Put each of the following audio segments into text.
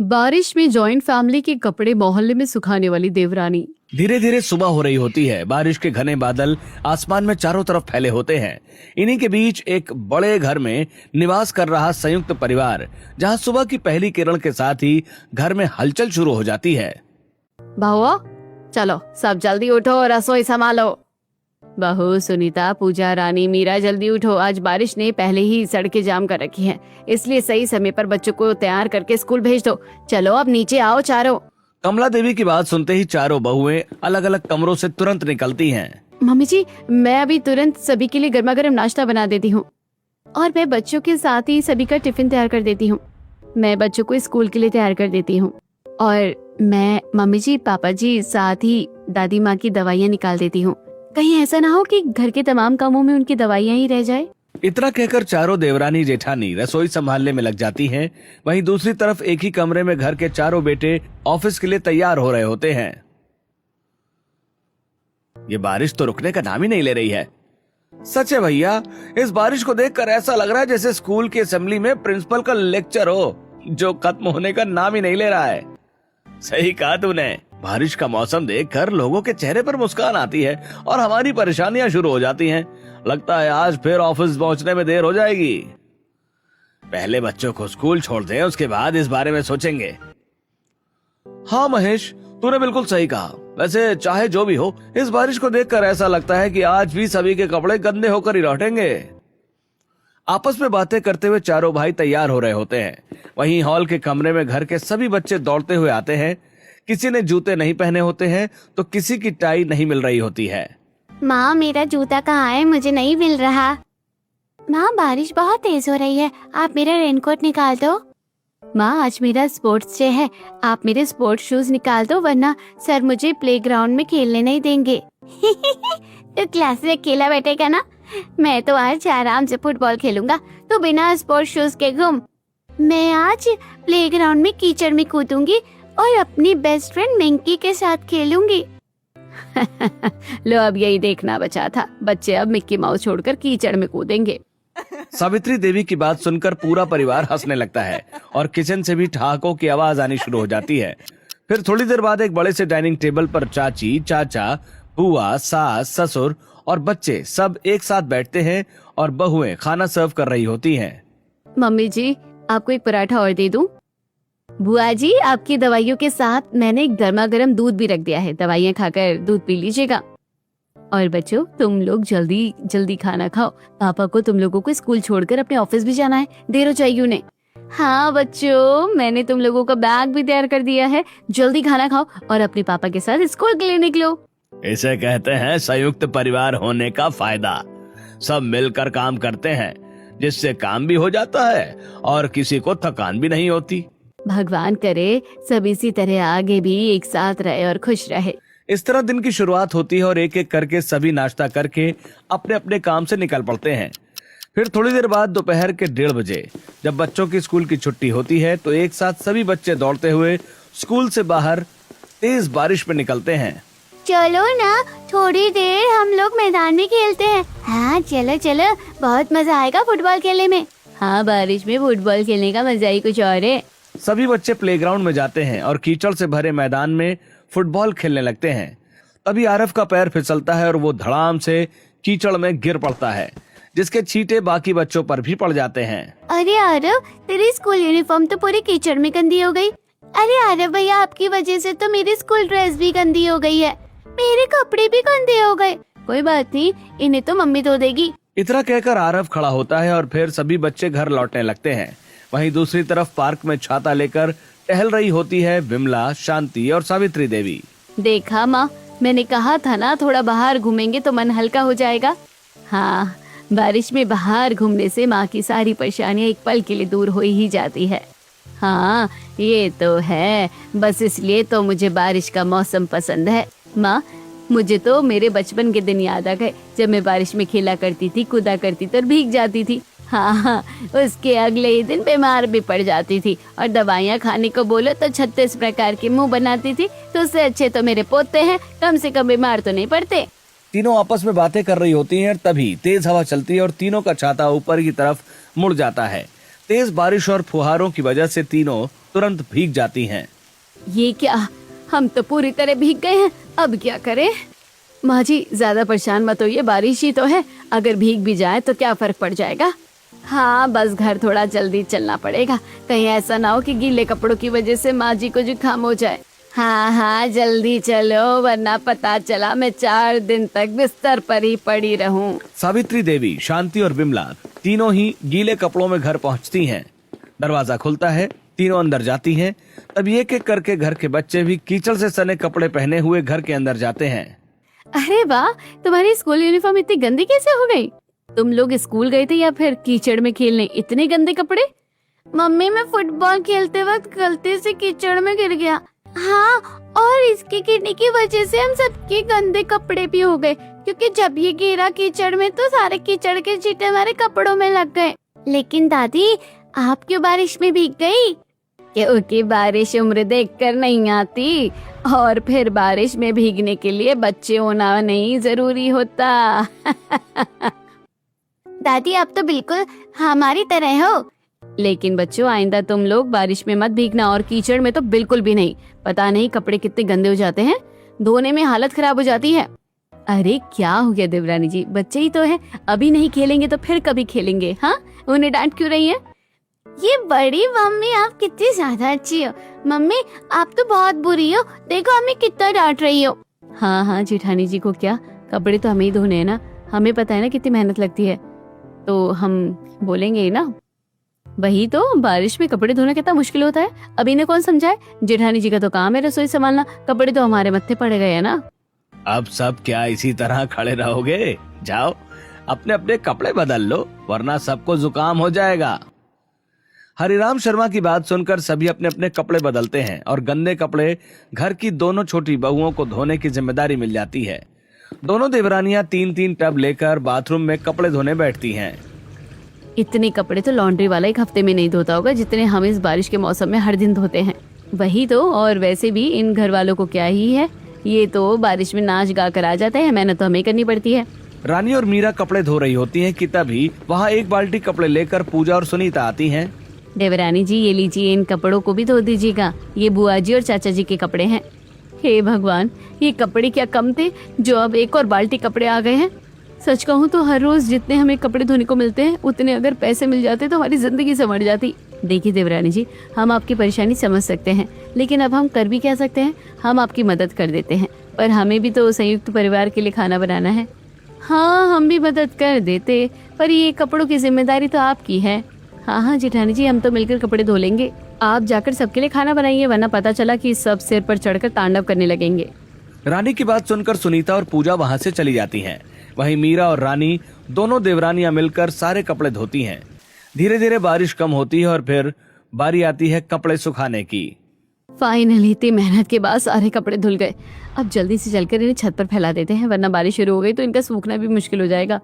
बारिश में joint family के कपड़े मोहल्ले में सुखाने वाली देवरानी। धीरे धीरे सुबह हो रही होती है। बारिश के घने बादल आसमान में चारों तरफ फैले होते हैं। इन्हीं के बीच एक बड़े घर में निवास कर रहा संयुक्त परिवार, जहां सुबह की पहली किरण के साथ ही घर में हलचल शुरू हो जाती है। बहुआ, चलो सब जल्दी उठो, रसोई संभालो। बहू, सुनीता, पूजा, रानी, मीरा, जल्दी उठो। आज बारिश ने पहले ही सड़कें जाम कर रखी हैं, इसलिए सही समय पर बच्चों को तैयार करके स्कूल भेज दो। चलो अब नीचे आओ चारों। कमला देवी की बात सुनते ही चारों बहुएं अलग अलग कमरों से तुरंत निकलती हैं। मम्मी जी, मैं अभी तुरंत सभी के लिए गर्मा गर्म नाश्ता बना देती हूँ, और मैं बच्चों के साथ ही सभी का टिफिन तैयार कर देती हूँ। मैं बच्चों को स्कूल के लिए तैयार कर देती हूँ, और मैं मम्मी जी, पापा जी, साथ ही दादी माँ की दवाइयाँ निकाल देती हूँ। कहीं ऐसा ना हो कि घर के तमाम कामों में उनकी दवाइयाँ ही रह जाए। इतना कहकर चारों देवरानी जेठानी रसोई संभालने में लग जाती हैं। वहीं दूसरी तरफ एक ही कमरे में घर के चारों बेटे ऑफिस के लिए तैयार हो रहे होते हैं। ये बारिश तो रुकने का नाम ही नहीं ले रही है। सच है भैया, इस बारिश को देखकर ऐसा लग रहा है जैसे स्कूल की असेंबली में प्रिंसिपल का लेक्चर हो, जो खत्म होने का नाम ही नहीं ले रहा है। सही कहा तूने। बारिश का मौसम देखकर लोगों के चेहरे पर मुस्कान आती है और हमारी परेशानियां शुरू हो जाती हैं। लगता है आज फिर ऑफिस पहुंचने में देर हो जाएगी। पहले बच्चों को स्कूल छोड़ दें, उसके बाद इस बारे में सोचेंगे। हाँ महेश, तूने बिल्कुल सही कहा। वैसे चाहे जो भी हो, इस बारिश को देखकर ऐसा लगता है कि आज भी सभी के कपड़े गंदे होकर ही लौटेंगे। आपस में बातें करते हुए चारों भाई तैयार हो रहे होते हैं। वहीं हॉल के कमरे में घर के सभी बच्चे दौड़ते हुए आते हैं। किसी ने जूते नहीं पहने होते हैं तो किसी की टाई नहीं मिल रही होती है। माँ, मेरा जूता कहाँ है? मुझे नहीं मिल रहा। माँ, बारिश बहुत तेज हो रही है, आप मेरा रेनकोट निकाल दो। माँ, आज मेरा स्पोर्ट्स डे है, आप मेरे स्पोर्ट्स शूज निकाल दो, वरना सर मुझे प्लेग्राउंड में खेलने नहीं देंगे। तो क्लास में अकेला बैठेगा ना? मैं तो आज आराम से फुटबॉल खेलूंगा, तो बिना स्पोर्ट्स शूज के घूम। मैं आज प्लेग्राउंड में कीचड़ में कूदूंगी और अपनी बेस्ट फ्रेंड मिंकी के साथ खेलूंगी। लो, अब यही देखना बचा था, बच्चे अब मिक्की माउस छोड़कर कीचड़ में कूदेंगे। सावित्री देवी की बात सुनकर पूरा परिवार हंसने लगता है और किचन से भी ठहाकों की आवाज आनी शुरू हो जाती है। फिर थोड़ी देर बाद एक बड़े से डाइनिंग टेबल पर चाची, चाचा, बुआ, सास, ससुर और बच्चे सब एक साथ बैठते हैं और बहुएं खाना सर्व कर रही होती हैं। मम्मी जी, आपको एक पराठा और दे दूं? बुआ जी, आपकी दवाइयों के साथ मैंने एक गर्मा गर्म दूध भी रख दिया है, दवाइयाँ खाकर दूध पी लीजिएगा। और बच्चों, तुम लोग जल्दी जल्दी खाना खाओ, पापा को तुम लोगों को स्कूल छोड़कर अपने ऑफिस भी जाना है, देर हो जाएगी उन्हें। हाँ बच्चों, मैंने तुम लोगों का बैग भी तैयार कर दिया है, जल्दी खाना खाओ और अपने पापा के साथ स्कूल के लिए निकलो। इसे कहते हैं संयुक्त परिवार होने का फायदा। सब मिलकर काम करते हैं, जिससे काम भी हो जाता है और किसी को थकान भी नहीं होती। भगवान करे सब इसी तरह आगे भी एक साथ रहे और खुश रहे। इस तरह दिन की शुरुआत होती है और एक एक करके सभी नाश्ता करके अपने अपने काम से निकल पड़ते हैं। फिर थोड़ी देर बाद दोपहर के 1:30 बजे जब बच्चों की स्कूल की छुट्टी होती है तो एक साथ सभी बच्चे दौड़ते हुए स्कूल से बाहर तेज बारिश में निकलते हैं। चलो ना, थोड़ी देर हम लोग मैदान में खेलते हैं। हाँ चलो चलो, बहुत मजा आएगा फुटबॉल खेलने में। हाँ, बारिश में फुटबॉल खेलने का मजा ही कुछ और है। सभी बच्चे प्लेग्राउंड में जाते हैं और कीचड़ से भरे मैदान में फुटबॉल खेलने लगते हैं। तभी आरव का पैर फिसलता है और वो धड़ाम से कीचड़ में गिर पड़ता है, जिसके छींटे बाकी बच्चों पर भी पड़ जाते हैं। अरे आरव, तेरी स्कूल यूनिफॉर्म तो पूरी कीचड़ में गंदी हो गई। अरे आरव भैया, आपकी वजह से तो मेरी स्कूल ड्रेस भी गंदी हो गई है, मेरे कपड़े भी गंदे हो गए। कोई बात नहीं, इन्हें तो मम्मी धो देगी। इतना कहकर आरव खड़ा होता है और फिर सभी बच्चे घर लौटने लगते हैं। वहीं दूसरी तरफ पार्क में छाता लेकर टहल रही होती है विमला, शांति और सावित्री देवी। देखा माँ, मैंने कहा था ना, थोड़ा बाहर घूमेंगे तो मन हल्का हो जाएगा। हाँ, बारिश में बाहर घूमने से माँ की सारी परेशानियाँ एक पल के लिए दूर हो ही जाती है। हाँ, ये तो है, बस इसलिए तो मुझे बारिश का मौसम पसंद है। माँ, मुझे तो मेरे बचपन के दिन याद आ गए, जब मैं बारिश में खेला करती थी, कूदा करती थी और भीग जाती थी। हाँ, उसके अगले ही दिन बीमार भी पड़ जाती थी और दवाइयाँ खाने को बोलो तो 36 प्रकार के मुंह बनाती थी। तो उससे अच्छे तो मेरे पोते हैं, कम से कम बीमार तो नहीं पड़ते। तीनों आपस में बातें कर रही होती हैं, तभी तेज हवा चलती है और तीनों का छाता ऊपर की तरफ मुड़ जाता है। तेज बारिश और फुहारों की वजह से तीनों तुरंत भीग जाती हैं। ये क्या, हम तो पूरी तरह भीग गए हैं, अब क्या करें? माँ जी ज्यादा परेशान मत होइए, बारिश ही तो है, अगर भीग भी जाए तो क्या फर्क पड़ जाएगा। हाँ बस घर थोड़ा जल्दी चलना पड़ेगा, कहीं ऐसा ना हो कि गीले कपड़ों की वजह से माँ जी को जुकाम हो जाए। हाँ जल्दी चलो, वरना पता चला मैं 4 दिन तक बिस्तर पर ही पड़ी रहूं। सावित्री देवी, शांति और बिमला तीनों ही गीले कपड़ों में घर पहुंचती हैं। दरवाजा खुलता है, तीनों अंदर जाती हैं। तब एक एक करके घर के बच्चे भी कीचड़ से सने कपड़े पहने हुए घर के अंदर जाते हैं। अरे वाह, तुम्हारी स्कूल यूनिफॉर्म इतनी गंदी कैसे हो गई? तुम लोग स्कूल गए थे या फिर कीचड़ में खेलने, इतने गंदे कपड़े? मम्मी मैं फुटबॉल खेलते वक्त गलती से कीचड़ में गिर गया। हाँ, और इसके गिरने की वजह से हम सबके गंदे कपड़े भी हो गए, क्योंकि जब ये गिरा कीचड़ में तो सारे कीचड़ के छींटे हमारे कपड़ों में लग गए। लेकिन दादी, आप क्यों बारिश में भीग गई? क्योंकि बारिश उम्र देखकर नहीं आती, और फिर बारिश में भीगने के लिए बच्चे होना नहीं जरूरी होता। दादी आप तो बिल्कुल हमारी तरह हो। लेकिन बच्चों, आइंदा तुम लोग बारिश में मत भीगना, और कीचड़ में तो बिल्कुल भी नहीं। पता नहीं कपड़े कितने गंदे हो जाते हैं, धोने में हालत खराब हो जाती है। अरे क्या हो गया देवरानी जी, बच्चे ही तो हैं, अभी नहीं खेलेंगे तो फिर कभी खेलेंगे। हाँ, उन्हें डांट क्यों रही है? ये बड़ी मम्मी आप कितनी ज्यादा अच्छी हो। मम्मी आप तो बहुत बुरी हो, देखो हमें कितना डांट रही हो। हाँ जेठानी जी को क्या, कपड़े तो हमें ही धोने हैं ना, हमें पता है ना कितनी मेहनत लगती है, तो हम बोलेंगे ही ना। वही तो, बारिश में कपड़े धोना कितना मुश्किल होता है, अभी ने कौन समझाए? जेठानी जी का तो काम है रसोई संभालना, कपड़े तो हमारे मत्थे पड़ गए हैं ना। अब सब क्या इसी तरह खड़े रहोगे? जाओ अपने अपने कपड़े बदल लो, वरना सबको जुकाम हो जाएगा। हरिराम शर्मा की बात सुनकर सभी अपने अपने कपड़े बदलते हैं और गंदे कपड़े घर की दोनों छोटी बहुओं को धोने की जिम्मेदारी मिल जाती है। दोनों देवरानियां 3-3 टब लेकर बाथरूम में कपड़े धोने बैठती हैं। इतने कपड़े तो लॉन्ड्री वाला एक हफ्ते में नहीं धोता होगा, जितने हम इस बारिश के मौसम में हर दिन धोते हैं। वही तो, और वैसे भी इन घर वालों को क्या ही है, ये तो बारिश में नाच गा कर आ जाते हैं, मेहनत तो हमें करनी पड़ती है। रानी और मीरा कपड़े धो रही होती हैं कि तभी वहाँ एक बाल्टी कपड़े लेकर पूजा और सुनीता आती हैं। देवरानी जी ये लीजिए, इन कपड़ों को भी धो दीजिएगा, ये बुआ जी और चाचा जी के कपड़े हैं। हे भगवान, ये कपड़े क्या कम थे जो अब एक और बाल्टी कपड़े आ गए हैं। सच कहूँ तो हर रोज जितने हमें कपड़े धोने को मिलते हैं, उतने अगर पैसे मिल जाते तो हमारी जिंदगी संवर जाती। देखिए देवरानी जी, हम आपकी परेशानी समझ सकते हैं, लेकिन अब हम कर भी क्या सकते हैं, हम आपकी मदद कर देते हैं, पर हमें भी तो संयुक्त परिवार के लिए खाना बनाना है। हाँ हम भी मदद कर देते, पर ये कपड़ों की जिम्मेदारी तो आपकी है। हाँ जेठानी जी, हम तो मिलकर कपड़े धो लेंगे, आप जाकर सबके लिए खाना बनाइए, वरना पता चला कि सब सिर पर चढ़कर तांडव करने लगेंगे। रानी की बात सुनकर सुनीता और पूजा वहाँ से चली जाती हैं। वहीं मीरा और रानी दोनों देवरानियां मिलकर सारे कपड़े धोती हैं। धीरे धीरे बारिश कम होती है और फिर बारी आती है कपड़े सुखाने की। फाइनली इतनी मेहनत के बाद सारे कपड़े धुल गए। अब जल्दी से चलकर इन्हें छत पर फैला देते हैं, वरना बारिश शुरू हो गई तो इनका सूखना भी मुश्किल हो जाएगा।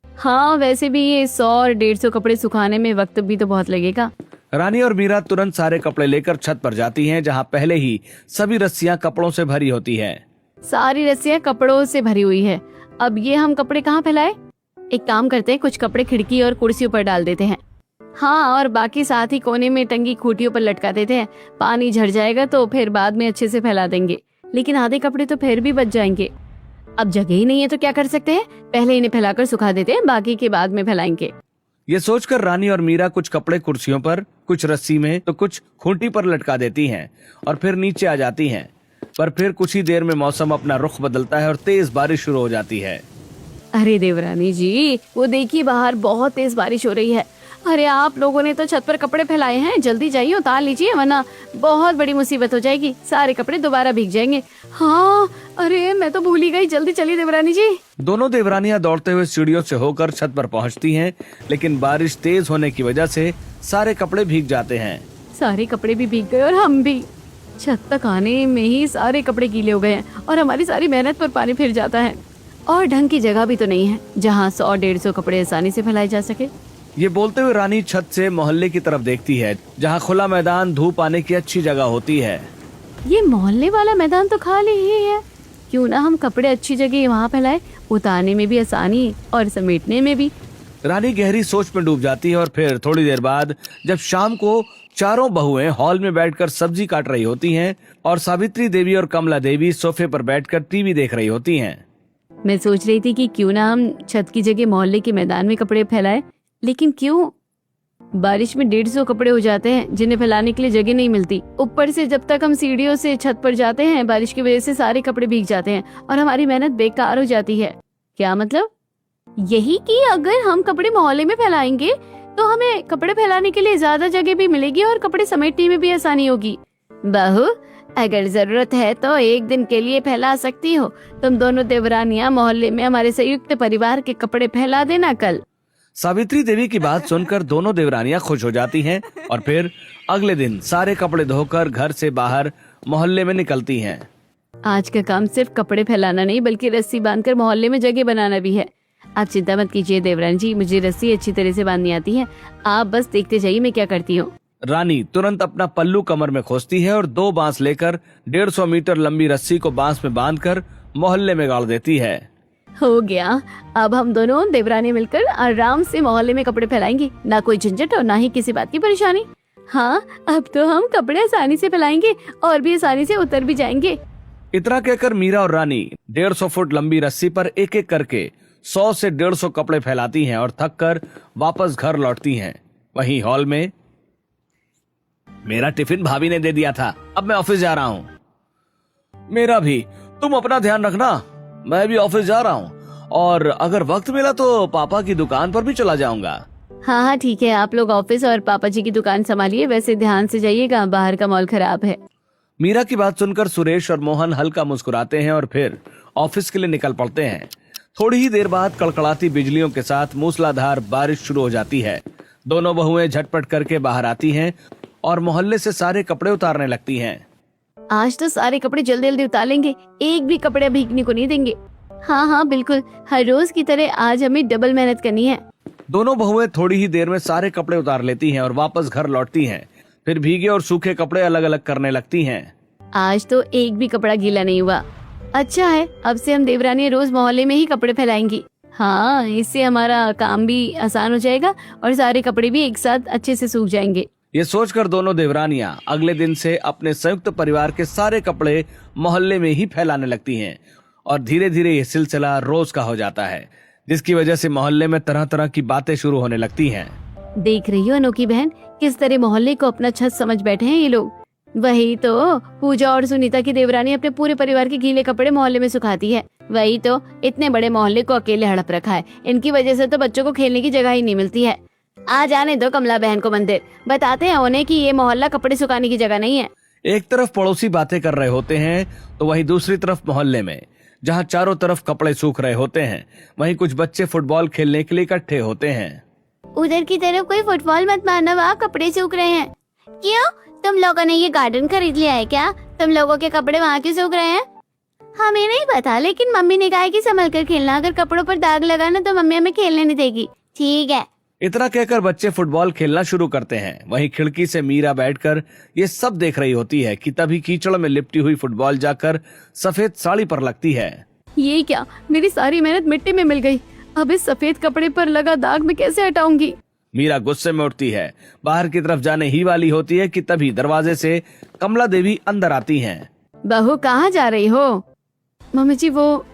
हाँ वैसे भी ये 100 और 150 कपड़े सुखाने में वक्त भी तो बहुत लगेगा। रानी और मीरा तुरंत सारे कपड़े लेकर छत पर जाती हैं, जहाँ पहले ही सभी रस्सियां कपड़ों से भरी होती है। सारी रस्सियां कपड़ों से भरी हुई है। अब ये हम कपड़े कहाँ फैलाए? एक काम करते हैं, कुछ कपड़े खिड़की और कुर्सियों पर डाल देते हैं। हाँ, और बाकी साथ ही कोने में टंगी खूंटियों पर लटका देते हैं। पानी झड़ जाएगा तो फिर बाद में अच्छे से फैला देंगे, लेकिन आधे कपड़े तो फिर भी बच जाएंगे। अब जगह ही नहीं है तो क्या कर सकते हैं, पहले इन्हें फैलाकर सुखा देते हैं, बाकी के बाद में फैलाएंगे। ये सोचकर रानी और मीरा कुछ कपड़े कुर्सियों पर, कुछ रस्सी में तो कुछ खूंटी पर लटका देती हैं और फिर नीचे आ जाती हैं। पर फिर कुछ ही देर में मौसम अपना रुख बदलता है और तेज बारिश शुरू हो जाती है। अरे देवरानी जी, वो देखिए बाहर बहुत तेज बारिश हो रही है। अरे आप लोगों ने तो छत पर कपड़े फैलाए हैं, जल्दी जाइए उतार लीजिए, वरना बहुत बड़ी मुसीबत हो जाएगी, सारे कपड़े दोबारा भीग जाएंगे। हाँ अरे मैं तो भूल ही गई, जल्दी चलिए देवरानी जी। दोनों देवरानियां दौड़ते हुए सीढ़ियों से होकर छत पर पहुंचती हैं, लेकिन बारिश तेज होने की वजह से सारे कपड़े भीग जाते हैं। सारे कपड़े भी भीग गए और हम भी। छत तक आने में ही सारे कपड़े गीले हो गए हैं और हमारी सारी मेहनत पर पानी फिर जाता है। और ढंग की जगह भी तो नहीं है जहाँ 100-150 कपड़े आसानी से फैलाए जा सके। ये बोलते हुए रानी छत से मोहल्ले की तरफ देखती है, जहाँ खुला मैदान, धूप आने की अच्छी जगह होती है। ये मोहल्ले वाला मैदान तो खाली ही है, क्यों ना हम कपड़े अच्छी जगह वहाँ फैलाए, उतारने में भी आसानी और समेटने में भी। रानी गहरी सोच में डूब जाती है और फिर थोड़ी देर बाद जब शाम को चारों बहुएं हॉल में बैठकर सब्जी काट रही होती हैं और सावित्री देवी और कमला देवी सोफे पर बैठकर टीवी देख रही होती हैं। मैं सोच रही थी कि क्यों ना हम छत की जगह मोहल्ले के मैदान में कपड़े फैलाएं, लेकिन क्यों? बारिश में 150 कपड़े हो जाते हैं जिन्हें फैलाने के लिए जगह नहीं मिलती। ऊपर से जब तक हम सीढ़ियों से छत पर जाते हैं बारिश की वजह से सारे कपड़े भीग जाते हैं और हमारी मेहनत बेकार हो जाती है। क्या मतलब? यही कि अगर हम कपड़े मोहल्ले में फैलाएंगे तो हमें कपड़े फैलाने के लिए ज्यादा जगह भी मिलेगी और कपड़े समेटने में भी आसानी होगी। बहू, अगर जरूरत है तो एक दिन के लिए फैला सकती हो। तुम दोनों देवरानियां मोहल्ले में हमारे संयुक्त परिवार के कपड़े फैला देना कल। सावित्री देवी की बात सुनकर दोनों देवरानियां खुश हो जाती हैं और फिर अगले दिन सारे कपड़े धोकर घर से बाहर मोहल्ले में निकलती हैं। आज का काम सिर्फ कपड़े फैलाना नहीं बल्कि रस्सी बांधकर मोहल्ले में जगह बनाना भी है। आप चिंता मत कीजिए देवरानी जी, मुझे रस्सी अच्छी तरह से बांधनी आती है। आप बस देखते जाइए मैं क्या करती हूँ। रानी तुरंत अपना पल्लू कमर में खोसती है और 2 बांस लेकर 150 मीटर लंबी रस्सी को बांस में बांधकर मोहल्ले में गाड़ देती है। हो गया। अब हम दोनों देवरानी मिलकर आराम से मोहल्ले में कपड़े फैलाएंगे, ना कोई झंझट और ना ही किसी बात की परेशानी। हाँ, अब तो हम कपड़े आसानी से फैलाएंगे और भी आसानी से उतर भी जाएंगे। इतना कहकर मीरा और रानी 150 फुट लंबी रस्सी पर एक एक करके 100 से 150 कपड़े फैलाती हैं और थक कर वापस घर लौटती हैं। वहीं हॉल में, मेरा टिफिन भाभी ने दे दिया था, अब मैं ऑफिस जा रहा हूँ। मेरा भी, तुम अपना ध्यान रखना, मैं भी ऑफिस जा रहा हूँ और अगर वक्त मिला तो पापा की दुकान पर भी चला जाऊंगा। हाँ हाँ ठीक है, आप लोग ऑफिस और पापा जी की दुकान संभालिए, वैसे ध्यान से जाइएगा, बाहर का माहौल खराब है। मीरा की बात सुनकर सुरेश और मोहन हल्का मुस्कुराते हैं और फिर ऑफिस के लिए निकल पड़ते हैं। थोड़ी ही देर बाद कड़कड़ाती बिजलियों के साथ मूसलाधार बारिश शुरू हो जाती है। दोनों बहुएं झटपट करके बाहर आती हैं और मोहल्ले से सारे कपड़े उतारने लगती हैं। आज तो सारे कपड़े जल्दी जल्दी उतार लेंगे, एक भी कपड़े भीगने को नहीं देंगे। हाँ हाँ बिल्कुल, हर रोज की तरह आज हमें डबल मेहनत करनी है। दोनों बहुएं थोड़ी ही देर में सारे कपड़े उतार लेती हैं और वापस घर लौटती हैं। फिर भीगे और सूखे कपड़े अलग अलग करने लगती हैं। आज तो एक भी कपड़ा गीला नहीं हुआ। अच्छा है, अब से हम देवरानी रोज मोहल्ले में ही कपड़े फैलाएंगी। हाँ, इससे हमारा काम भी आसान हो जाएगा और सारे कपड़े भी एक साथ अच्छे से सूख जाएंगे। ये सोचकर दोनों देवरानियां अगले दिन से अपने संयुक्त परिवार के सारे कपड़े मोहल्ले में ही फैलाने लगती हैं और धीरे धीरे ये सिलसिला रोज का हो जाता है, जिसकी वजह से मोहल्ले में तरह तरह की बातें शुरू होने लगती हैं। देख रही हो अनोखी बहन, किस तरह मोहल्ले को अपना छत समझ बैठे हैं ये लोग। वही तो पूजा और सुनीता की देवरानी अपने पूरे परिवार के गीले कपड़े मोहल्ले में सुखाती है। वही तो इतने बड़े मोहल्ले को अकेले हड़प रखा है। इनकी वजह से तो बच्चों को खेलने की जगह ही नहीं मिलती है। आ जाने दो कमला बहन को मंदिर, बताते हैं उन्हें कि ये मोहल्ला कपड़े सुखाने की जगह नहीं है। एक तरफ पड़ोसी बातें कर रहे होते हैं तो वहीं दूसरी तरफ मोहल्ले में, जहां चारों तरफ कपड़े सूख रहे होते हैं, वहीं कुछ बच्चे फुटबॉल खेलने के लिए इकट्ठे होते हैं। उधर की तरफ कोई फुटबॉल मत मारना, वहाँ कपड़े सूख रहे हैं। क्यों, तुम लोगों ने ये गार्डन खरीद लिया है क्या? तुम लोगों के कपड़े वहाँ क्यों सूख रहे हैं? हमें नहीं पता, लेकिन मम्मी ने कहा है कि संभल कर खेलना, अगर कपड़ों पर दाग लगा ना तो मम्मी हमें खेलने नहीं देगी। ठीक है। इतना कहकर बच्चे फुटबॉल खेलना शुरू करते हैं। वहीं खिड़की से मीरा बैठकर ये सब देख रही होती है कि तभी कीचड़ में लिपटी हुई फुटबॉल जाकर सफेद साड़ी पर लगती है। ये क्या, मेरी सारी मेहनत मिट्टी में मिल गई। अब इस सफेद कपड़े पर लगा दाग मैं कैसे हटाऊंगी? मीरा गुस्से में उठती है, बाहर की तरफ जाने ही वाली होती है कि तभी दरवाजे से कमला देवी अंदर आती हैं। बहू कहाँ जा रही हो? मम्मी जी वो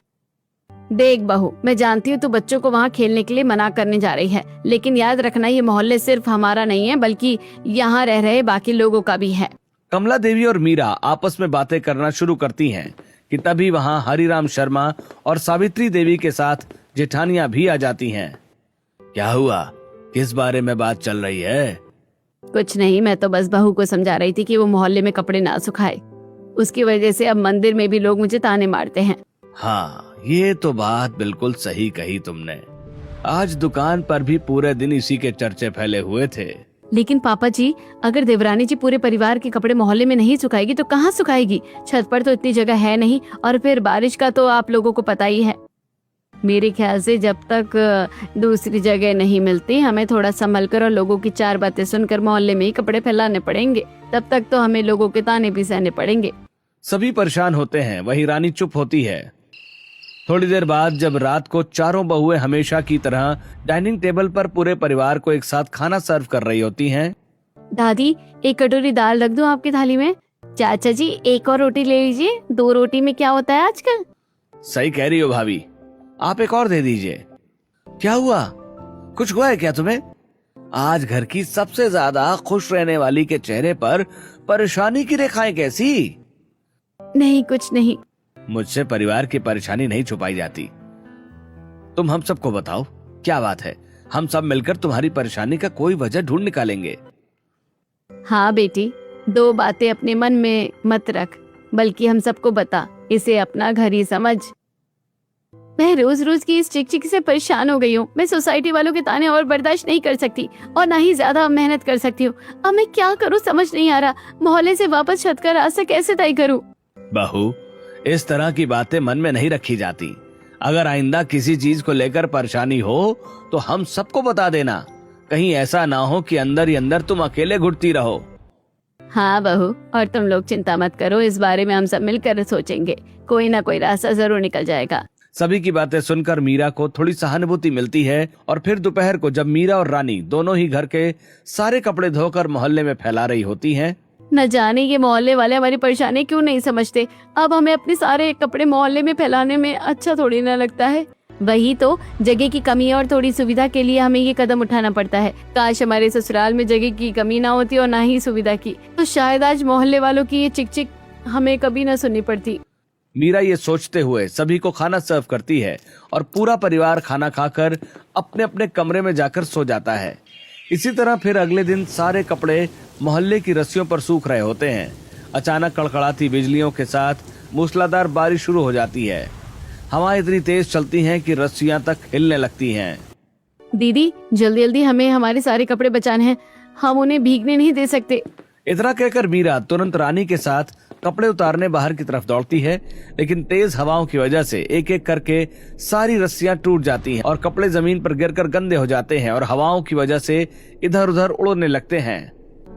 देख बहू, मैं जानती हूँ तू बच्चों को वहाँ खेलने के लिए मना करने जा रही है, लेकिन याद रखना ये मोहल्ले सिर्फ हमारा नहीं है बल्कि यहाँ रह रहे बाकी लोगों का भी है। कमला देवी और मीरा आपस में बातें करना शुरू करती हैं कि तभी वहाँ हरिराम शर्मा और सावित्री देवी के साथ जेठानियां भी आ जाती हैं। क्या हुआ, किस बारे में बात चल रही है? कुछ नहीं, मैं तो बस बहू को समझा रही थी कि वो मोहल्ले में कपड़े ना सुखाए। उसकी वजह से अब मंदिर में भी लोग मुझे ताने मारते हैं। हाँ, ये तो बात बिल्कुल सही कही तुमने। आज दुकान पर भी पूरे दिन इसी के चर्चे फैले हुए थे। लेकिन पापा जी, अगर देवरानी जी पूरे परिवार के कपड़े मोहल्ले में नहीं सुखाएगी तो कहाँ सुखाएगी? छत पर तो इतनी जगह है नहीं, और फिर बारिश का तो आप लोगों को पता ही है। मेरे ख्याल से जब तक दूसरी जगह नहीं मिलती, हमें थोड़ा संभल कर और लोगों की 4 बातें सुनकर मोहल्ले में ही कपड़े फैलाने पड़ेंगे। तब तक तो हमें लोगों के ताने भी सहने पड़ेंगे। सभी परेशान होते हैं, वहीं रानी चुप होती है। थोड़ी देर बाद जब रात को चारों बहुएं हमेशा की तरह डाइनिंग टेबल पर पूरे परिवार को एक साथ खाना सर्व कर रही होती हैं, दादी, एक कटोरी दाल रख दो आपकी थाली में। चाचा जी, एक और रोटी ले लीजिए। 2 रोटी में क्या होता है आजकल। सही कह रही हो भाभी, आप एक और दे दीजिए। क्या हुआ, कुछ हुआ है क्या तुम्हें? आज घर की सबसे ज्यादा खुश रहने वाली के चेहरे पर परेशानी की रेखाएं कैसी? नहीं, कुछ नहीं। मुझसे परिवार की परेशानी नहीं छुपाई जाती। तुम हम सबको बताओ, क्या बात है? हम सब मिलकर तुम्हारी परेशानी का कोई वजह ढूंढ निकालेंगे। हाँ बेटी, 2 बातें अपने मन में मत रख, बल्कि हम सबको बता। इसे अपना घर ही समझ। मैं रोज रोज की इस चिकचिक से परेशान हो गई हूँ। मैं सोसाइटी वालों के ताने और बर्दाश्त नहीं कर सकती और ना ही ज्यादा मेहनत कर सकती हूँ। अब मैं क्या करूँ समझ नहीं आ रहा। मोहल्ले से वापस छत का रास्ता कैसे तय करूँ? बहू, इस तरह की बातें मन में नहीं रखी जाती। अगर आइंदा किसी चीज को लेकर परेशानी हो तो हम सबको बता देना। कहीं ऐसा ना हो कि अंदर ही अंदर तुम अकेले घुटती रहो। हाँ बहू, और तुम लोग चिंता मत करो, इस बारे में हम सब मिलकर सोचेंगे। कोई ना कोई रास्ता जरूर निकल जाएगा। सभी की बातें सुनकर मीरा को थोड़ी सहानुभूति मिलती है और फिर दोपहर को जब मीरा और रानी दोनों ही घर के सारे कपड़े धोकर मोहल्ले में फैला रही होती हैं, न जाने ये मोहल्ले वाले हमारी परेशानी क्यों नहीं समझते। अब हमें अपने सारे कपड़े मोहल्ले में फैलाने में अच्छा थोड़ी ना लगता है। वही तो, जगह की कमी और थोड़ी सुविधा के लिए हमें ये कदम उठाना पड़ता है। काश हमारे ससुराल में जगह की कमी ना होती और ना ही सुविधा की, तो शायद आज मोहल्ले वालों की ये चिकचिक हमें कभी ना सुननी पड़ती। मीरा ये सोचते हुए सभी को खाना सर्व करती है और पूरा परिवार खाना खाकर अपने अपने कमरे में जाकर सो जाता है। इसी तरह फिर अगले दिन सारे कपड़े मोहल्ले की रस्सियों पर सूख रहे होते हैं। अचानक कड़कड़ाती बिजलियों के साथ मूसलाधार बारिश शुरू हो जाती है। हवाएं इतनी तेज चलती हैं कि रस्सियां तक हिलने लगती हैं। दीदी, जल्दी जल्दी हमें हमारे सारे कपड़े बचाने हैं, हम उन्हें भीगने नहीं दे सकते। इतना कहकर मीरा तुरंत रानी के साथ कपड़े उतारने बाहर की तरफ दौड़ती है, लेकिन तेज हवाओं की वजह से एक एक करके सारी रस्सियां टूट जाती हैं और कपड़े जमीन पर गिरकर गंदे हो जाते हैं और हवाओं की वजह से इधर उधर उड़ने लगते हैं।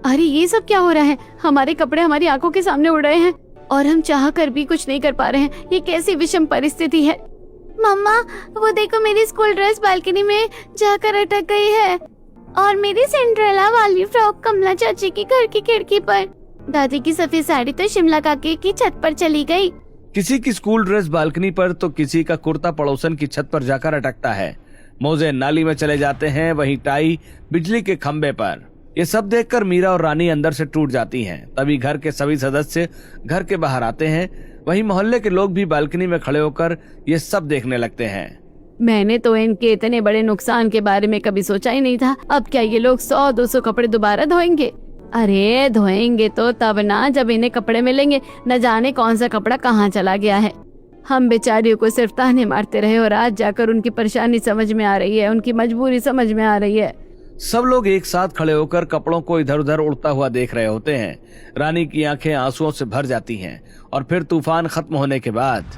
अरे ये सब क्या हो रहा है? हमारे कपड़े हमारी आंखों के सामने उड़ रहे हैं और हम चाह कर भी कुछ नहीं कर पा रहे हैं। ये कैसी विषम परिस्थिति है। मम्मा, वो देखो, मेरी स्कूल ड्रेस बालकनी में जाकर अटक गई है और मेरी सिंड्रेला वाली फ्रॉक कमला चाची की घर की खिड़की पर। दादी की सफेद साड़ी तो शिमला काकी की छत पर चली गई। किसी की स्कूल ड्रेस बालकनी पर तो किसी का कुर्ता पड़ोसन की छत पर जाकर अटकता है। मोजे नाली में चले जाते हैं, वहीं टाई बिजली के खंबे पर। ये सब देखकर मीरा और रानी अंदर से टूट जाती हैं। तभी घर के सभी सदस्य घर के बाहर आते हैं। वहीं मोहल्ले के लोग भी बालकनी में खड़े होकर ये सब देखने लगते हैं। मैंने तो इनके इतने बड़े नुकसान के बारे में कभी सोचा ही नहीं था। अब क्या ये लोग 100-200 कपड़े दोबारा धोएंगे? अरे धोएंगे तो तब ना जब इन्हें कपड़े मिलेंगे। न जाने कौन सा कपड़ा कहाँ चला गया है। हम बेचारियों को सिर्फ ताने मारते रहे और आज जाकर उनकी परेशानी समझ में आ रही है, उनकी मजबूरी समझ में आ रही है। सब लोग एक साथ खड़े होकर कपड़ों को इधर उधर उड़ता हुआ देख रहे होते हैं। रानी की आंखें आंसुओं से भर जाती हैं और फिर तूफान खत्म होने के बाद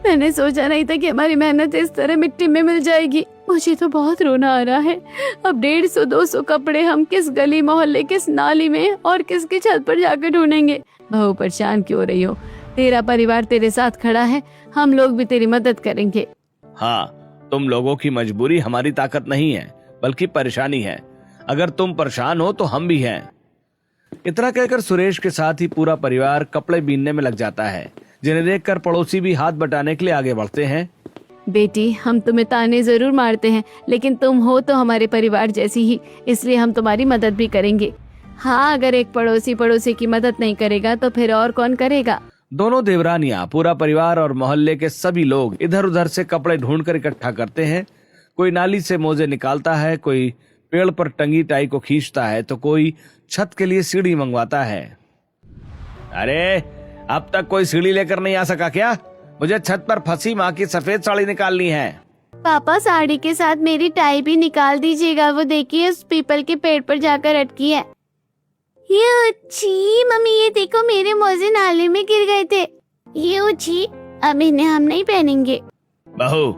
मैंने सोचा नहीं था कि हमारी मेहनत इस तरह मिट्टी में मिल जाएगी। मुझे तो बहुत रोना आ रहा है। अब 150-200 कपड़े हम किस गली मोहल्ले, किस नाली में और किसकी छत पर जाकर ढूंढेंगे? बहू, परेशान क्यों हो रही हो? तेरा परिवार तेरे साथ खड़ा है, हम लोग भी तेरी मदद करेंगे। हाँ, तुम लोगों की मजबूरी हमारी ताकत नहीं है, बल्कि परेशानी है। अगर तुम परेशान हो तो हम भी हैं। इतना कहकर सुरेश के साथ ही पूरा परिवार कपड़े बीनने में लग जाता है, जिन्हें देखकर पड़ोसी भी हाथ बटाने के लिए आगे बढ़ते हैं। बेटी, हम तुम्हें ताने जरूर मारते हैं, लेकिन तुम हो तो हमारे परिवार जैसी ही, इसलिए हम तुम्हारी मदद भी करेंगे। हाँ, अगर एक पड़ोसी की मदद नहीं करेगा तो फिर और कौन करेगा? दोनों देवरानियां, पूरा परिवार और मोहल्ले के सभी लोग इधर उधर से कपड़े ढूंढकर इकट्ठा करते हैं। कोई नाली से मोजे निकालता है, कोई पेड़ पर टंगी टाई को खींचता है, तो कोई छत के लिए सीढ़ी मंगवाता है। अरे, अब तक कोई सीढ़ी लेकर नहीं आ सका क्या? मुझे छत पर फंसी माँ की सफेद साड़ी निकालनी है। पापा, साड़ी के साथ मेरी टाई भी निकाल दीजिएगा। वो देखिए, उस पीपल के पेड़ पर जाकर अटकी है। ये छी मम्मी, ये देखो, मेरे मोजे नाले में गिर गए थे। ये छी, अब इन्हें हम नहीं पहनेंगे। बहू,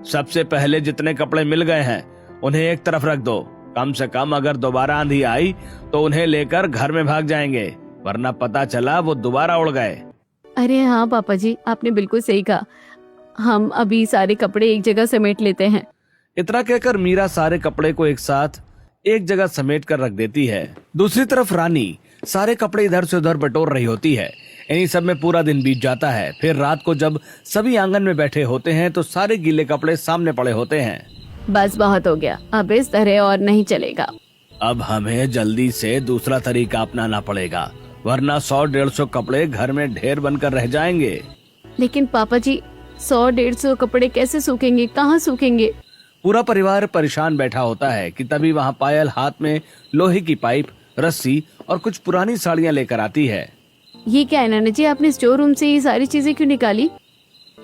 सबसे पहले जितने कपड़े मिल गए हैं उन्हें एक तरफ रख दो। कम से कम अगर दोबारा आंधी आई तो उन्हें लेकर घर में भाग जाएंगे, वरना पता चला वो दोबारा उड़ गए। अरे हाँ पापा जी, आपने बिल्कुल सही कहा। हम अभी सारे कपड़े एक जगह समेट लेते हैं। इतना कहकर मीरा सारे कपड़े को एक साथ एक जगह समेट कर रख देती है। दूसरी तरफ रानी सारे कपड़े इधर से उधर बटोर रही होती है। इन्हीं सब में पूरा दिन बीत जाता है। फिर रात को जब सभी आंगन में बैठे होते हैं तो सारे गीले कपड़े सामने पड़े होते हैं। बस बहुत हो गया, अब इस तरह और नहीं चलेगा। अब हमें जल्दी से दूसरा तरीका अपनाना पड़ेगा, वरना 100-150 कपड़े घर में ढेर बनकर रह जाएंगे। लेकिन पापा जी 100-150 कपड़े कैसे सूखेंगे, कहाँ सूखेंगे? पूरा परिवार परेशान बैठा होता है कि तभी वहाँ पायल हाथ में लोहे की पाइप, रस्सी और कुछ पुरानी साड़ियाँ लेकर आती है। ये क्या है नाना जी, आपने स्टोर रूम से ये सारी चीजें क्यों निकाली?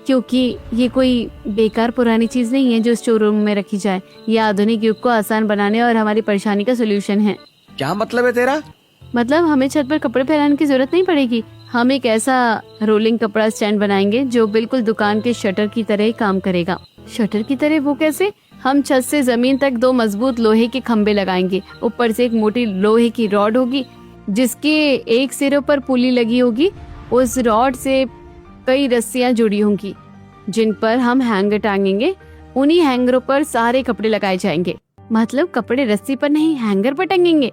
क्योंकि ये कोई बेकार पुरानी चीज नहीं है जो स्टोर रूम में रखी जाए। ये आधुनिक युग को आसान बनाने और हमारी परेशानी का सोल्यूशन है। क्या मतलब है तेरा? मतलब हमें छत पर कपड़े फैलाने की जरूरत नहीं पड़ेगी। हम एक ऐसा रोलिंग कपड़ा स्टैंड बनाएंगे जो बिल्कुल दुकान के शटर की तरह ही काम करेगा। शटर की तरह? वो कैसे? हम छत से जमीन तक 2 मजबूत लोहे के खंबे लगाएंगे। ऊपर से एक मोटी लोहे की रॉड होगी जिसके एक सिरों पर पुली लगी होगी। उस रॉड से कई रस्सियां जुड़ी होंगी जिन पर हम हैंगर टांगेंगे। उन्हीं हैंगरों पर सारे कपड़े लगाए जाएंगे। मतलब कपड़े रस्सी पर नहीं, हैंगर पर टंगेंगे।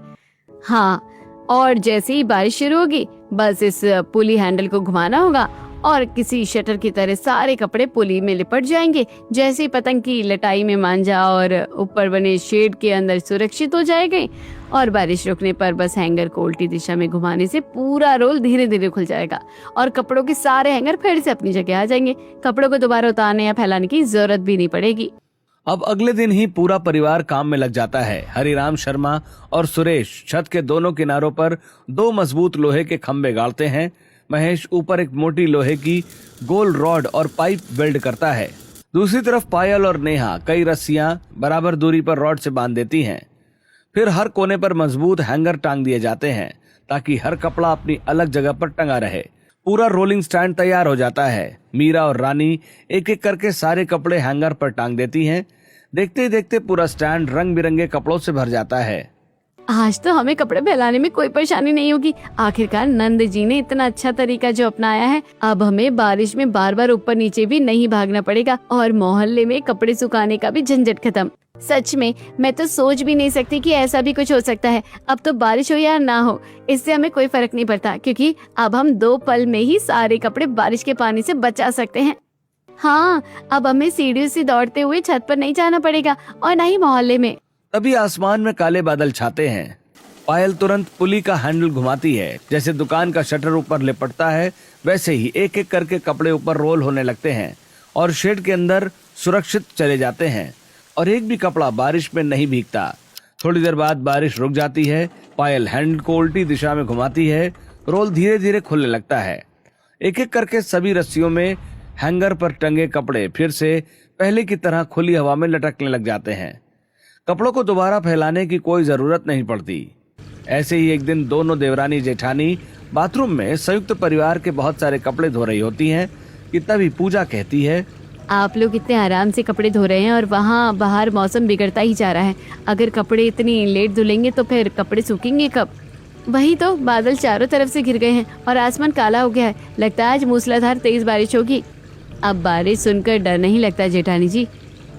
हाँ, और जैसे ही बारिश शुरू होगी बस इस पुली हैंडल को घुमाना होगा और किसी शटर की तरह सारे कपड़े पुली में लिपट जाएंगे। जैसे ही पतंग की लटाई में मांझा और ऊपर बने शेड के अंदर सुरक्षित हो जाएंगे। और बारिश रुकने पर बस हैंगर को उल्टी दिशा में घुमाने से पूरा रोल धीरे धीरे खुल जाएगा और कपड़ों के सारे हैंगर फिर से अपनी जगह आ जाएंगे। कपड़ों को दोबारा उतारने या फैलाने की जरूरत भी नहीं पड़ेगी। अब अगले दिन ही पूरा परिवार काम में लग जाता है। हरिराम शर्मा और सुरेश छत के दोनों किनारों पर 2 मजबूत लोहे के खंबे गाड़ते हैं। महेश ऊपर एक मोटी लोहे की गोल रॉड और पाइप वेल्ड करता है। दूसरी तरफ पायल और नेहा कई रस्सियां बराबर दूरी पर रॉड से बांध देती हैं। फिर हर कोने पर मजबूत हैंगर टांग दिए जाते हैं ताकि हर कपड़ा अपनी अलग जगह पर टंगा रहे। पूरा रोलिंग स्टैंड तैयार हो जाता है। मीरा और रानी एक एक करके सारे कपड़े हैंगर पर टांग देती हैं। देखते ही देखते पूरा स्टैंड रंग बिरंगे कपड़ों से भर जाता है। आज तो हमें कपड़े फैलाने में कोई परेशानी नहीं होगी। आखिरकार नंद जी ने इतना अच्छा तरीका जो अपनाया है। अब हमें बारिश में बार बार ऊपर नीचे भी नहीं भागना पड़ेगा और मोहल्ले में कपड़े सुखाने का भी झंझट खत्म। सच में मैं तो सोच भी नहीं सकती कि ऐसा भी कुछ हो सकता है। अब तो बारिश हो या ना हो, इससे हमें कोई फर्क नहीं पड़ता क्योंकि अब हम 2 पल में ही सारे कपड़े बारिश के पानी से बचा सकते हैं। हाँ, अब हमें सीढ़ियों से दौड़ते हुए छत पर नहीं जाना पड़ेगा और न ही मोहल्ले में। तभी आसमान में काले बादल छाते हैं। पायल तुरंत पुली का हैंडल घुमाती है। जैसे दुकान का शटर ऊपर लिपटता है वैसे ही एक एक करके कपड़े ऊपर रोल होने लगते हैं और शेड के अंदर सुरक्षित चले जाते हैं और एक भी कपड़ा बारिश में नहीं भीगता। थोड़ी देर बाद बारिश रुक जाती है। पायल हैंडल को उल्टी दिशा में घुमाती है। रोल धीरे धीरे खुलने लगता है। एक एक करके सभी रस्सियों में हैंगर पर टंगे कपड़े फिर से पहले की तरह खुली हवा में लटकने लग जाते हैं। कपड़ों को दोबारा फैलाने की कोई जरूरत नहीं पड़ती। ऐसे ही एक दिन दोनों देवरानी जेठानी बाथरूम में संयुक्त परिवार के बहुत सारे कपड़े धो रही होती हैं कि तभी पूजा कहती है, आप लोग इतने आराम से कपड़े धो रहे हैं और वहाँ बाहर मौसम बिगड़ता ही जा रहा है। अगर कपड़े इतनी लेट धुलेंगे तो फिर कपड़े सूखेंगे कब? वही तो, बादल चारों तरफ से घिर गए हैं और आसमान काला हो गया है। लगता है आज मूसलाधार तेज बारिश होगी। अब बारिश सुनकर डर नहीं लगता जेठानी जी।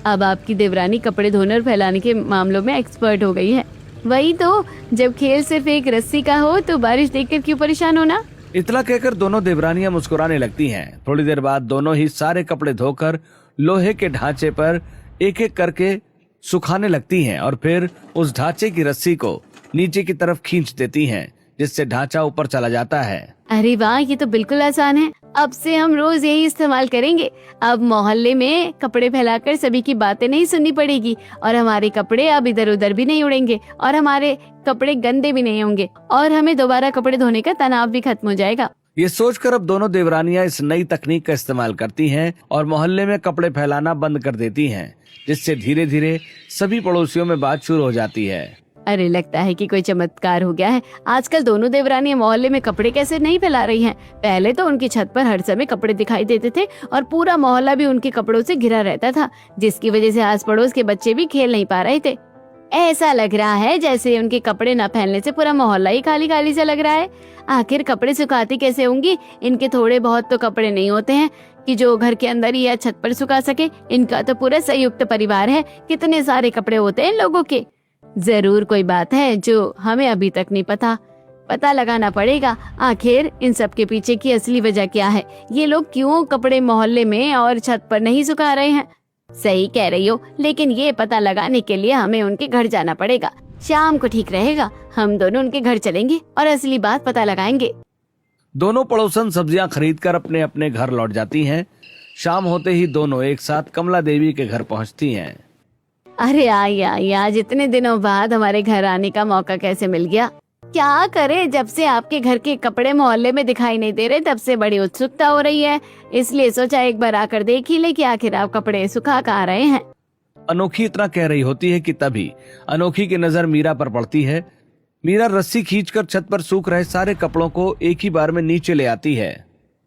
अब आपकी देवरानी कपड़े धोने और फैलाने के मामलों में एक्सपर्ट हो गई है। वही तो, जब खेल सिर्फ एक रस्सी का हो तो बारिश देखकर क्यों परेशान होना। इतना कहकर दोनों देवरानियां मुस्कुराने लगती हैं। थोड़ी देर बाद दोनों ही सारे कपड़े धोकर लोहे के ढांचे पर एक एक करके सुखाने लगती हैं और फिर उस ढांचे की रस्सी को नीचे की तरफ खींच देती हैं जिससे ढांचा ऊपर चला जाता है। अरे वाह, ये तो बिल्कुल आसान है। अब से हम रोज यही इस्तेमाल करेंगे। अब मोहल्ले में कपड़े फैलाकर सभी की बातें नहीं सुननी पड़ेगी और हमारे कपड़े अब इधर उधर भी नहीं उड़ेंगे और हमारे कपड़े गंदे भी नहीं होंगे और हमें दोबारा कपड़े धोने का तनाव भी खत्म हो जाएगा। ये सोचकर अब दोनों देवरानियां इस नई तकनीक का इस्तेमाल करती हैं और मोहल्ले में कपड़े फैलाना बंद कर देती हैं, जिससे धीरे धीरे सभी पड़ोसियों में बात शुरू हो जाती है। अरे लगता है कि कोई चमत्कार हो गया है। आजकल दोनों देवरानियां मोहल्ले में कपड़े कैसे नहीं फैला रही हैं। पहले तो उनकी छत पर हर समय कपड़े दिखाई देते थे और पूरा मोहल्ला भी उनके कपड़ों से घिरा रहता था, जिसकी वजह से आस पड़ोस के बच्चे भी खेल नहीं पा रहे थे। ऐसा लग रहा है जैसे उनके कपड़े न फैलने से पूरा मोहल्ला ही खाली खाली सा लग रहा है। आखिर कपड़े सुखाती कैसे होंगी? इनके थोड़े बहुत तो कपड़े नहीं होते हैं कि जो घर के अंदर ही या छत पर सुखा सके। इनका तो पूरा संयुक्त परिवार है, कितने सारे कपड़े होते हैं इन लोगों के। जरूर कोई बात है जो हमें अभी तक नहीं पता लगाना पड़ेगा। आखिर इन सब के पीछे की असली वजह क्या है? ये लोग क्यों कपड़े मोहल्ले में और छत पर नहीं सुखा रहे हैं? सही कह रही हो, लेकिन ये पता लगाने के लिए हमें उनके घर जाना पड़ेगा। शाम को ठीक रहेगा, हम दोनों उनके घर चलेंगे और असली बात पता लगाएंगे। दोनों पड़ोसन सब्जियां खरीदकर अपने अपने घर लौट जाती हैं। शाम होते ही दोनों एक साथ कमला देवी के घर पहुंचती हैं। अरे आई आज इतने दिनों बाद हमारे घर आने का मौका कैसे मिल गया? क्या करें, जब से आपके घर के कपड़े मोहल्ले में दिखाई नहीं दे रहे तब से बड़ी उत्सुकता हो रही है, इसलिए सोचा एक बार आकर देख ही ले कि आखिर आप कपड़े सुखा कहाँ रहे हैं। अनोखी इतना कह रही होती है कि तभी अनोखी की नजर मीरा पर पड़ती है। मीरा रस्सी खींचकर छत पर सूख रहे सारे कपड़ों को एक ही बार में नीचे ले आती है।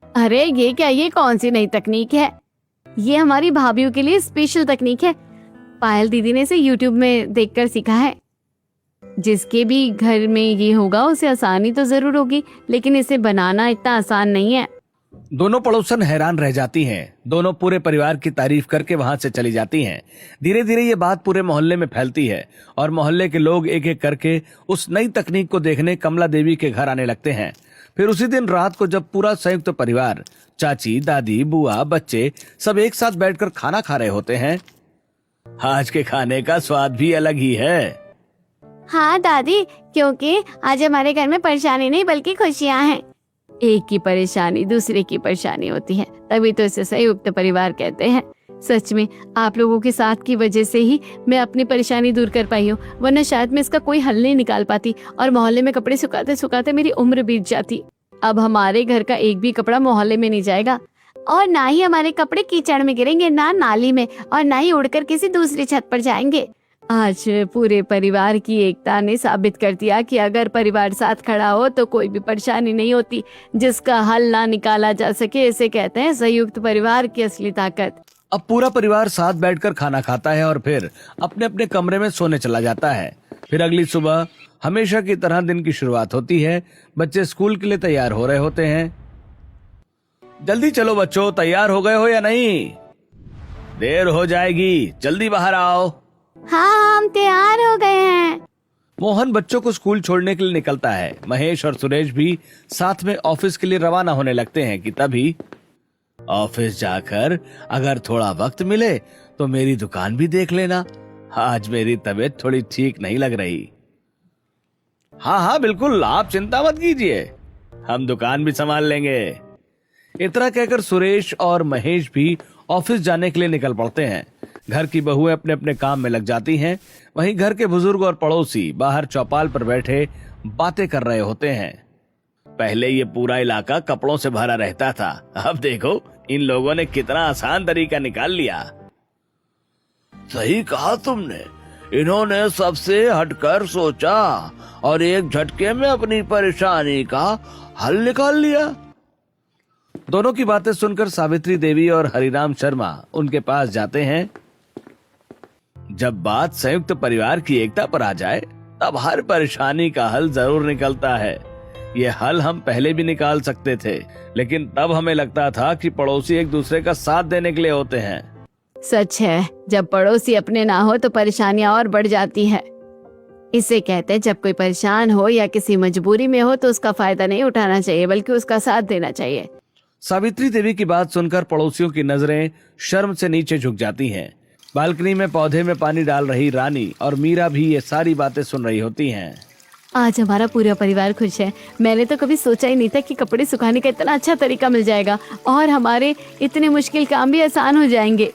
अरे ये क्या, ये कौन सी नई तकनीक है? ये हमारी भाभीयों के लिए स्पेशल तकनीक है। पायल दीदी ने इसे YouTube में देखकर सीखा है। जिसके भी घर में ये होगा उसे आसानी तो जरूर होगी, लेकिन इसे बनाना इतना आसान नहीं है। दोनों पड़ोसन हैरान रह जाती हैं। दोनों पूरे परिवार की तारीफ करके वहां से चली जाती हैं। धीरे धीरे ये बात पूरे मोहल्ले में फैलती है और मोहल्ले के लोग एक एक करके उस नई तकनीक को देखने कमला देवी के घर आने लगते हैं। फिर उसी दिन रात को जब पूरा संयुक्त परिवार, चाची, दादी, बुआ, बच्चे सब एक साथ बैठकर खाना खा रहे होते हैं, आज के खाने का स्वाद भी अलग ही है। हाँ दादी, क्योंकि आज हमारे घर में परेशानी नहीं बल्कि खुशियाँ हैं। एक की परेशानी दूसरे की परेशानी होती है, तभी तो इसे संयुक्त परिवार कहते हैं। सच में आप लोगों के साथ की वजह से ही मैं अपनी परेशानी दूर कर पाई हूँ, वरना शायद मैं इसका कोई हल नहीं निकाल पाती और मोहल्ले में कपड़े सुखाते सुखाते मेरी उम्र बीत जाती। अब हमारे घर का एक भी कपड़ा मोहल्ले में नहीं जाएगा और ना ही हमारे कपड़े कीचड़ में गिरेंगे, ना नाली में, और ना ही उड़कर किसी दूसरी छत पर जाएंगे। आज पूरे परिवार की एकता ने साबित कर दिया कि अगर परिवार साथ खड़ा हो तो कोई भी परेशानी नहीं होती जिसका हल ना निकाला जा सके। इसे कहते हैं संयुक्त परिवार की असली ताकत। अब पूरा परिवार साथ बैठकर खाना खाता है और फिर अपने अपने कमरे में सोने चला जाता है। फिर अगली सुबह हमेशा की तरह दिन की शुरुआत होती है। बच्चे स्कूल के लिए तैयार हो रहे होते हैं। जल्दी चलो बच्चों, तैयार हो गए हो या नहीं? देर हो जाएगी, जल्दी बाहर आओ। हाँ, हम तैयार हो गए हैं। मोहन बच्चों को स्कूल छोड़ने के लिए निकलता है। महेश और सुरेश भी साथ में ऑफिस के लिए रवाना होने लगते हैं कि तभी ऑफिस जाकर अगर थोड़ा वक्त मिले तो मेरी दुकान भी देख लेना। आज मेरी तबीयत थोड़ी ठीक नहीं लग रही। हाँ हाँ बिल्कुल, आप चिंता मत कीजिए, हम दुकान भी संभाल लेंगे। इतना कहकर सुरेश और महेश भी ऑफिस जाने के लिए निकल पड़ते हैं। घर की बहुएं अपने अपने काम में लग जाती हैं। वहीं घर के बुजुर्ग और पड़ोसी बाहर चौपाल पर बैठे बातें कर रहे होते हैं। पहले ये पूरा इलाका कपड़ों से भरा रहता था, अब देखो इन लोगों ने कितना आसान तरीका निकाल लिया। सही कहा तुमने, इन्होंने सबसे हटकर सोचा और एक झटके में अपनी परेशानी का हल निकाल लिया। दोनों की बातें सुनकर सावित्री देवी और हरिराम शर्मा उनके पास जाते हैं। जब बात संयुक्त परिवार की एकता पर आ जाए तब हर परेशानी का हल जरूर निकलता है। ये हल हम पहले भी निकाल सकते थे, लेकिन तब हमें लगता था कि पड़ोसी एक दूसरे का साथ देने के लिए होते हैं। सच है, जब पड़ोसी अपने ना हो तो परेशानियां और बढ़ जाती है। इसे कहते हैं जब कोई परेशान हो या किसी मजबूरी में हो तो उसका फायदा नहीं उठाना चाहिए बल्कि उसका साथ देना चाहिए। सावित्री देवी की बात सुनकर पड़ोसियों की नजरें शर्म से नीचे झुक जाती हैं। बालकनी में पौधे में पानी डाल रही रानी और मीरा भी ये सारी बातें सुन रही होती हैं। आज हमारा पूरा परिवार खुश है। मैंने तो कभी सोचा ही नहीं था कि कपड़े सुखाने का इतना अच्छा तरीका मिल जाएगा और हमारे इतने मुश्किल काम भी आसान हो जाएंगे।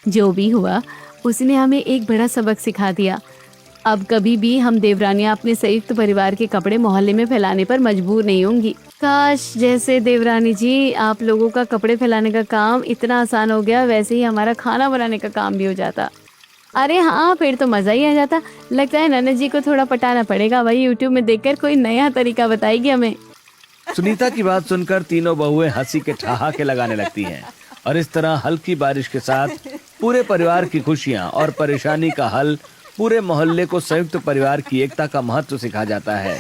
जो भी हुआ उसने हमें एक बड़ा सबक सिखा दिया। अब कभी भी हम देवरानियां अपने संयुक्त परिवार के कपड़े मोहल्ले में फैलाने पर मजबूर नहीं होंगी। काश जैसे देवरानी जी आप लोगों का कपड़े फैलाने का काम इतना आसान हो गया, वैसे ही हमारा खाना बनाने का काम भी हो जाता। अरे हाँ, फिर तो मजा ही आ जाता। लगता है ननद जी को थोड़ा पटाना पड़ेगा, वही YouTube में देखकर कोई नया तरीका बताएगी हमें। सुनीता की बात सुनकर तीनों बहुएं हंसी के ठहाके लगाने लगती हैं और इस तरह हल्की बारिश के साथ पूरे परिवार की खुशियां और परेशानी का हल पूरे मोहल्ले को संयुक्त परिवार की एकता का महत्व सिखा जाता है।